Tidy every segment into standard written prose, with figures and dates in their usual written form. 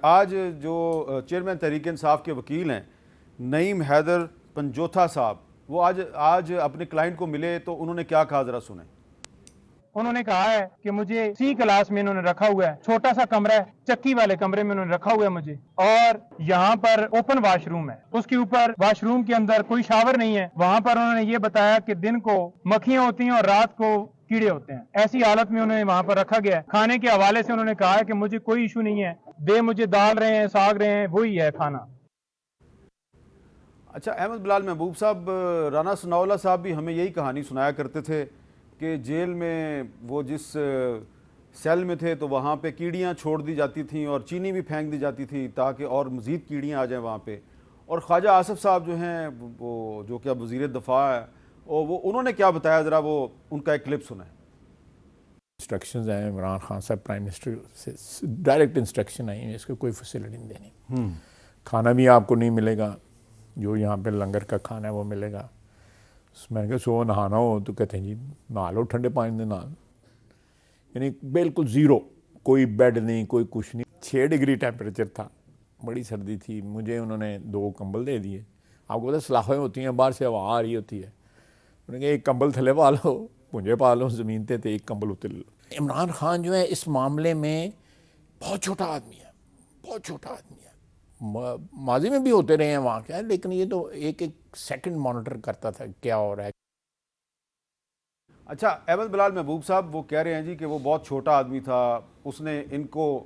آج جو چیئرمین تحریک انصاف کے وکیل ہیں نعیم حیدر پنجوتھا صاحب، وہ آج اپنے کلائنٹ کو ملے تو انہوں نے کیا کہا، ذرا سنیں۔ انہوں نے کہا ہے کہ مجھے سی کلاس میں انہوں نے رکھا ہوا ہے، چھوٹا سا کمرہ ہے، چکی والے کمرے میں انہوں نے رکھا ہوا ہے مجھے، اور یہاں پر اوپن واش روم ہے، اس کے اوپر واش روم کے اندر کوئی شاور نہیں ہے۔ وہاں پر انہوں نے یہ بتایا کہ دن کو مکھیاں ہوتی ہیں اور رات کو کیڑے ہوتے ہیں، ایسی حالت میں انہوں نے وہاں پر رکھا گیا ہے۔ کھانے کے حوالے سے انہوں نے کہا ہے کہ مجھے کوئی ایشو نہیں ہے، دے مجھے دال رہے ہیں، ساگ رہے ہیں، وہی ہے کھانا۔ اچھا، احمد بلال محبوب صاحب، رانا ثناءاللہ صاحب بھی ہمیں یہی کہانی سنایا کرتے تھے کہ جیل میں وہ جس سیل میں تھے تو وہاں پہ کیڑیاں چھوڑ دی جاتی تھیں اور چینی بھی پھینک دی جاتی تھی تاکہ اور مزید کیڑیاں آ جائیں وہاں پہ۔ اور خواجہ آصف صاحب جو ہیں، وہ جو کہ اب وزیر دفاع ہے، وہ انہوں نے کیا بتایا، ذرا وہ ان کا ایک کلپ سنیں۔ انسٹرکشنز ہیں عمران خان صاحب پرائم منسٹر سے ڈائریکٹ انسٹرکشن آئی ہیں، اس کو کوئی فیسلٹی نہیں دینی، کھانا بھی آپ کو نہیں ملے گا، جو یہاں پہ لنگر کا کھانا ہے وہ ملے گا۔ میں نے کہا سو نہانا ہو تو کہتے ہیں جی نہا لو ٹھنڈے پانی دے نال، یعنی بالکل زیرو، کوئی بیڈ نہیں، کوئی کچھ نہیں۔ 6 ڈگری ٹیمپریچر تھا، بڑی سردی تھی۔ مجھے انہوں نے 2 کمبل دے دیے۔ آپ کو پتہ سلاخیں ہوتی ہیں، باہر سے ہوا آ رہی ہوتی ہے، انہوں نے کہا ایک کمبل تھلے پا لو، پونجے پا لو زمین تے ایک کمبل اتر لو۔ عمران خان جو ہے اس معاملے میں بہت چھوٹا آدمی ہے، بہت چھوٹا آدمی ہے۔ ماضی میں بھی ہوتے رہے ہیں وہاں کیا، لیکن یہ تو ایک سیکنڈ مانیٹر کرتا تھا کیا ہو رہا ہے۔ اچھا، احمد بلال محبوب صاحب وہ کہہ رہے ہیں جی کہ وہ بہت چھوٹا آدمی تھا، اس نے ان کو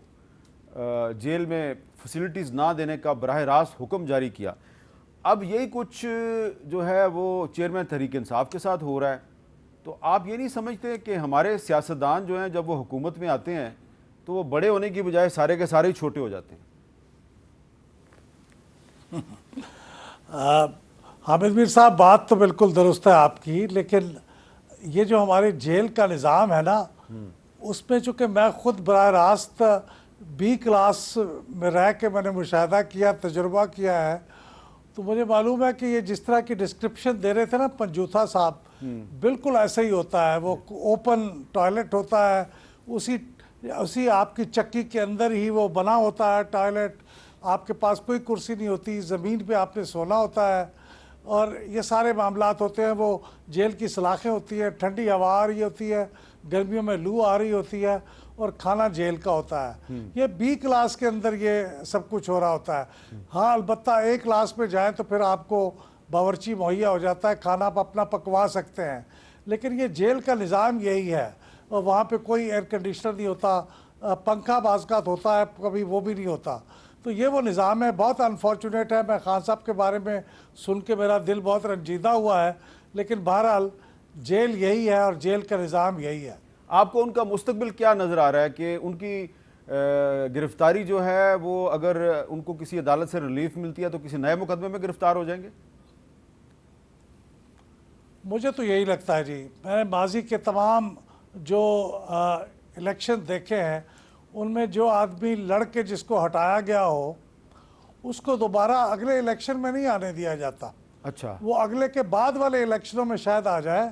جیل میں فیسلٹیز نہ دینے کا براہ راست حکم جاری کیا۔ اب یہی کچھ جو ہے وہ چیئرمین تحریک انصاف کے ساتھ ہو رہا ہے، تو آپ یہ نہیں سمجھتے کہ ہمارے سیاستدان جو ہیں جب وہ حکومت میں آتے ہیں تو وہ بڑے ہونے کی بجائے سارے کے سارے ہی چھوٹے ہو جاتے ہیں؟ حامد میر صاحب، بات تو بالکل درست ہے آپ کی، لیکن یہ جو ہمارے جیل کا نظام ہے نا، اس میں چونکہ میں خود براہ راست بی کلاس میں رہ کے میں نے مشاہدہ کیا، تجربہ کیا ہے، تو مجھے معلوم ہے کہ یہ جس طرح کی ڈسکرپشن دے رہے تھے نا پنجوتھا صاحب، بالکل ایسا ہی ہوتا ہے۔ وہ اوپن ٹوائلٹ ہوتا ہے، اسی آپ کی چکی کے اندر ہی وہ بنا ہوتا ہے ٹوائلٹ، آپ کے پاس کوئی کرسی نہیں ہوتی، زمین پہ آپ نے سونا ہوتا ہے، اور یہ سارے معاملات ہوتے ہیں۔ وہ جیل کی سلاخیں ہوتی ہیں، ٹھنڈی ہوا آ رہی ہوتی ہے، گرمیوں میں لو آ رہی ہوتی ہے، اور کھانا جیل کا ہوتا ہے۔ یہ بی کلاس کے اندر یہ سب کچھ ہو رہا ہوتا ہے۔ ہاں، البتہ اے کلاس پہ جائیں تو پھر آپ کو باورچی مہیا ہو جاتا ہے، کھانا آپ اپنا پکوا سکتے ہیں، لیکن یہ جیل کا نظام یہی ہے۔ اور وہاں پہ کوئی ایئر کنڈیشنر نہیں ہوتا، پنکھا بعض اوقات ہوتا ہے، کبھی وہ بھی نہیں ہوتا۔ تو یہ وہ نظام ہے، بہت انفارچونیٹ ہے۔ میں خان صاحب کے بارے میں سن کے میرا دل بہت رنجیدہ ہوا ہے، لیکن بہرحال جیل یہی ہے اور جیل کا نظام یہی ہے۔ آپ کو ان کا مستقبل کیا نظر آ رہا ہے کہ ان کی گرفتاری جو ہے وہ اگر ان کو کسی عدالت سے ریلیف ملتی ہے تو کسی نئے مقدمے میں گرفتار ہو جائیں گے؟ مجھے تو یہی لگتا ہے جی، میں نے ماضی کے تمام جو الیکشن دیکھے ہیں ان میں جو آدمی لڑ کے جس کو ہٹایا گیا ہو اس کو دوبارہ اگلے الیکشن میں نہیں آنے دیا جاتا۔ اچھا، وہ اگلے کے بعد والے الیکشنوں میں شاید آ جائے،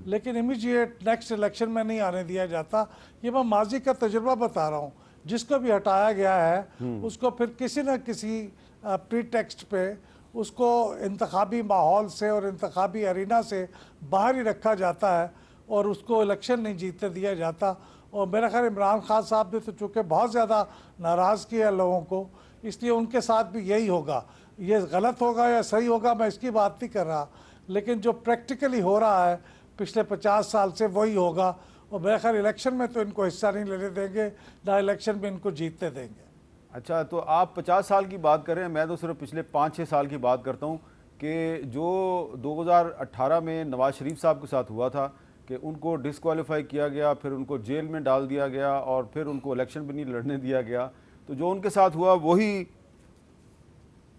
لیکن امیجیٹ نیکسٹ الیکشن میں نہیں آنے دیا جاتا۔ یہ میں ماضی کا تجربہ بتا رہا ہوں۔ جس کو بھی ہٹایا گیا ہے اس کو پھر کسی نہ کسی پری ٹیکسٹ پہ اس کو انتخابی ماحول سے اور انتخابی ارینا سے باہر ہی رکھا جاتا ہے، اور اس کو الیکشن نہیں جیتنے دیا جاتا۔ اور میرا خیال عمران خان صاحب نے تو چونکہ بہت زیادہ ناراض کیا لوگوں کو، اس لیے ان کے ساتھ بھی یہی ہوگا۔ یہ غلط ہوگا یا صحیح ہوگا میں اس کی بات نہیں کر رہا، لیکن جو پریکٹیکلی ہو رہا ہے پچھلے 50 سال سے وہی ہوگا۔ اور میرا خیال الیکشن میں تو ان کو حصہ نہیں لینے دیں گے، نہ الیکشن میں ان کو جیتنے دیں گے۔ اچھا، تو آپ 50 سال کی بات کر رہے ہیں، میں تو صرف پچھلے 5-6 سال کی بات کرتا ہوں کہ جو 2018 میں نواز شریف صاحب کے ساتھ ہوا تھا کہ ان کو ڈسکوالیفائی کیا گیا، پھر ان کو جیل میں ڈال دیا گیا، اور پھر ان کو الیکشن بھی نہیں لڑنے دیا گیا، تو جو ان کے ساتھ ہوا وہی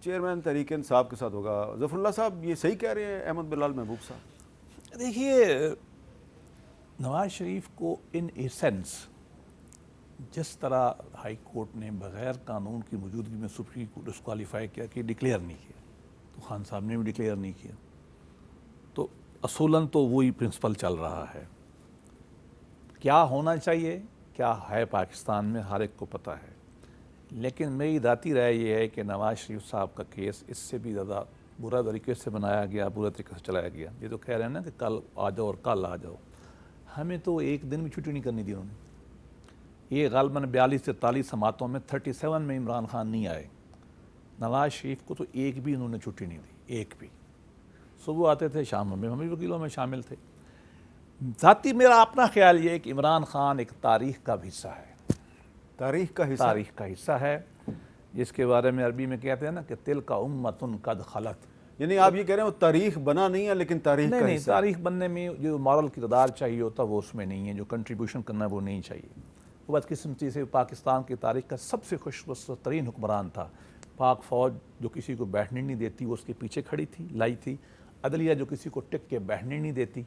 چیئرمین تحریک انصاف کے ساتھ ہوگا۔ ظفر اللہ صاحب، یہ صحیح کہہ رہے ہیں احمد بلال محبوب صاحب؟ دیکھیے، نواز شریف کو ان ایسنس جس طرح ہائی کورٹ نے بغیر قانون کی موجودگی میں سپریم کو ڈسکوالیفائی کیا کہ ڈکلیئر نہیں کیا، تو خان صاحب نے بھی ڈکلیئر نہیں کیا، تو اصولاً تو وہی پرنسپل چل رہا ہے۔ کیا ہونا چاہیے، کیا ہے پاکستان میں ہر ایک کو پتہ ہے۔ لیکن میری ذاتی رائے یہ ہے کہ نواز شریف صاحب کا کیس اس سے بھی زیادہ برا طریقے سے بنایا گیا، برا طریقے سے چلایا گیا. یہ تو کہہ رہے ہیں نا کہ کل آ جاؤ اور کل آ جاؤ. ہمیں تو ایک دن بھی چھٹی نہیں کرنی دی انہوں نے. یہ غالباً 42 سے 43 سماعتوں میں 37 میں عمران خان نہیں آئے. نواز شریف کو تو ایک بھی انہوں نے چھٹی نہیں دی، ایک بھی. صبح آتے تھے، شام میں ہم بھی وکیلوں میں شامل تھے. ذاتی میرا اپنا خیال یہ ہے کہ عمران خان ایک تاریخ کا بھی حصہ ہے، تاریخ کا حصہ. تاریخ کا حصہ ہے، جس کے بارے میں عربی میں کہتے ہیں نا کہ تل کا امتن قد خلت. یعنی آپ یہ کہہ رہے ہیں وہ تاریخ بنا نہیں ہے لیکن تاریخ کا نہیں، حصہ. تاریخ بننے میں جو مارل کردار چاہیے ہوتا وہ اس میں نہیں ہے، جو کنٹریبیوشن کرنا وہ نہیں چاہیے. وہ بدقسمتی سے پاکستان کی تاریخ کا سب سے خوش ترین حکمران تھا. پاک فوج جو کسی کو بیٹھنے نہیں دیتی وہ اس کے پیچھے کھڑی تھی، لائی تھی. عدلیہ جو کسی کو ٹک کے بیٹھنے نہیں دیتی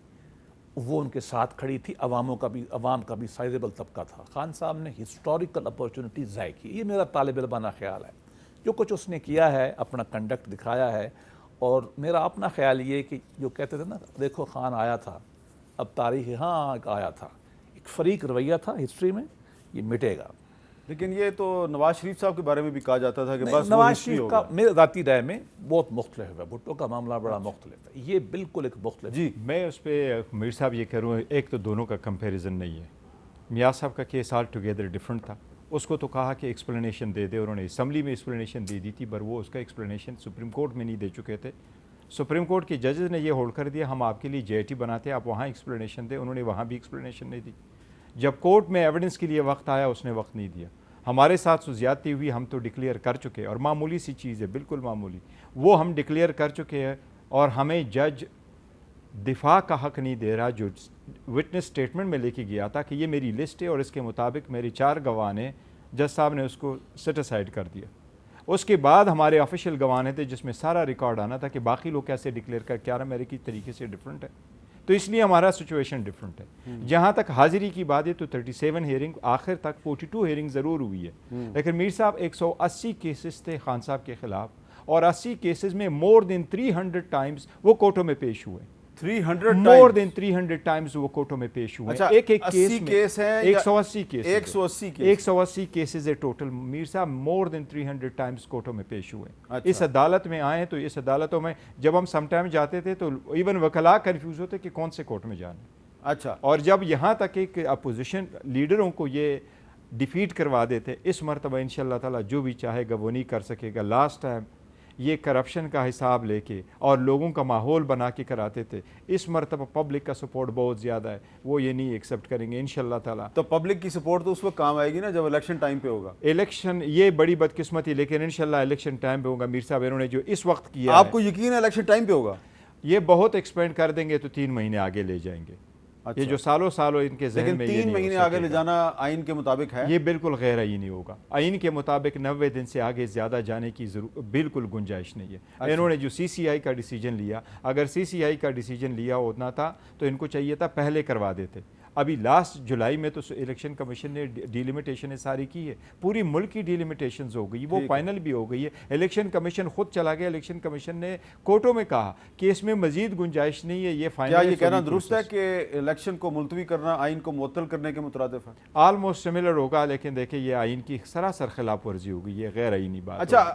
وہ ان کے ساتھ کھڑی تھی. عوام کا بھی سائزیبل طبقہ تھا. خان صاحب نے ہسٹوریکل اپورچونٹی ضائع کی. یہ میرا طالب علمانہ خیال ہے. جو کچھ اس نے کیا ہے، اپنا کنڈکٹ دکھایا ہے. اور میرا اپنا خیال یہ کہ جو کہتے تھے نا دیکھو خان آیا تھا، اب تاریخ ہاں آیا تھا، ایک فریق رویہ تھا ہسٹری میں، یہ مٹے گا. لیکن یہ تو نواز شریف صاحب کے بارے میں بھی کہا جاتا تھا کہ بس وہ نواز ہسٹری شریف ہوگا. کا میرے ذاتی رائے میں بہت مختلف ہے. بھٹو کا معاملہ بڑا مختلف ہے، یہ بالکل ایک مختلف. جی میں اس پہ میر صاحب یہ کہہ رہا ہوں، ایک تو دونوں کا کمپیریزن نہیں ہے. میاں صاحب کا کیس آل ٹوگیدر ڈیفرنٹ تھا. اس کو تو کہا کہ ایکسپلینیشن دے دے، انہوں نے اسمبلی میں ایکسپلینیشن دے دی تھی، پر وہ اس کا ایکسپلینیشن سپریم کورٹ میں نہیں دے چکے تھے. سپریم کورٹ کے ججز نے یہ ہولڈ کر دیا ہم آپ کے لیے JIT بناتے ہیں، آپ وہاں ایکسپلینیشن دیں. انہوں نے وہاں بھی ایکسپلینیشن نہیں دی. جب کورٹ میں ایویڈنس کے لیے وقت آیا اس نے وقت نہیں دیا. ہمارے ساتھ سو زیادتی ہوئی، ہم تو ڈکلیئر کر چکے، اور معمولی سی چیز ہے، بالکل معمولی، وہ ہم ڈکلیئر کر چکے ہیں. اور ہمیں جج دفاع کا حق نہیں دے رہا جو وٹنس سٹیٹمنٹ میں لے کے گیا تھا کہ یہ میری لسٹ ہے اور اس کے مطابق میرے 4 گواہ نے. جج صاحب نے اس کو سیٹ اسائڈ کر دیا. اس کے بعد ہمارے آفیشیل گواہ تھے جس میں سارا ریکارڈ آنا تھا کہ باقی لوگ کیسے ڈکلیئر کر کے آ رہا ہے، میرے کی طریقے سے ڈیفرنٹ ہے. تو اس لیے ہمارا سچویشن ڈیفرنٹ ہے. جہاں تک حاضری کی بات ہے تو 37 ہیئرنگ، آخر تک 42 ہیئرنگ ضرور ہوئی ہے. لیکن میر صاحب 180 کیسز تھے خان صاحب کے خلاف، اور 80 کیسز میں مور دین 300 ٹائمز وہ کورٹوں میں پیش ہوئے. 300 مور دین 300 ٹائمز وہ کورٹوں میں پیش ہوئے. اچھا، ایک 80 کیس ہیں 180 کیس 180 کیسز ہے ٹوٹل. میر صاحب مور دین 300 ٹائمز کورٹوں میں پیش ہوئے. اچھا. اس عدالت میں آئے تو اس عدالتوں میں جب ہم سم ٹائم جاتے تھے تو ایون وکلاء کنفیوز ہوتے کہ کون سے کورٹ میں جانا. اچھا. اور جب یہاں تک ایک اپوزیشن لیڈروں کو یہ ڈیفیٹ کروا دیتے، اس مرتبہ انشاءاللہ تعالی جو بھی چاہے گا وہ نہیں کر سکے گا. لاسٹ ٹائم یہ کرپشن کا حساب لے کے اور لوگوں کا ماحول بنا کے کراتے تھے. اس مرتبہ پبلک کا سپورٹ بہت زیادہ ہے، وہ یہ نہیں ایکسیپٹ کریں گے انشاءاللہ تعالی. تو پبلک کی سپورٹ تو اس وقت کام آئے گی نا جب الیکشن ٹائم پہ ہوگا. الیکشن یہ بڑی بدقسمتی، لیکن انشاءاللہ الیکشن ٹائم پہ ہوگا. میر صاحب انہوں نے جو اس وقت کیا آپ کو یقین ہے الیکشن ٹائم پہ ہوگا؟ یہ بہت ایکسپینڈ کر دیں گے تو 3 مہینے آگے لے جائیں گے. یہ جو سالوں ان کے ذہن میں، لیکن 3 مہینے آگے لے جانا آئین کے مطابق ہے؟ یہ بالکل غیر آئینی ہوگا. آئین کے مطابق 90 دن سے آگے زیادہ جانے کی بالکل گنجائش نہیں ہے. انہوں نے جو CCI کا ڈیسیجن لیا، اگر CCI کا ڈیسیجن لیا ہونا تھا تو ان کو چاہیے تھا پہلے کروا دیتے. ابھی لاسٹ جولائی میں تو الیکشن کمیشن نے ڈیلیمیٹیشن ساری کی ہے، پوری ملک کی ڈیلیمیٹیشنز ہو گئی، وہ فائنل بھی ہو گئی ہے. الیکشن کمیشن خود چلا گیا. الیکشن کمیشن نے کورٹوں میں کہا کہ اس میں مزید گنجائش نہیں ہے، یہ فائنل. کیا یہ کہنا درست ہے کہ الیکشن کو ملتوی کرنا آئین کو معطل کرنے کے مترادف ہے؟ آلموسٹ سملر ہوگا، لیکن دیکھیں یہ آئین کی سراسر خلاف ورزی ہوگی، یہ غیر آئینی بات. اچھا،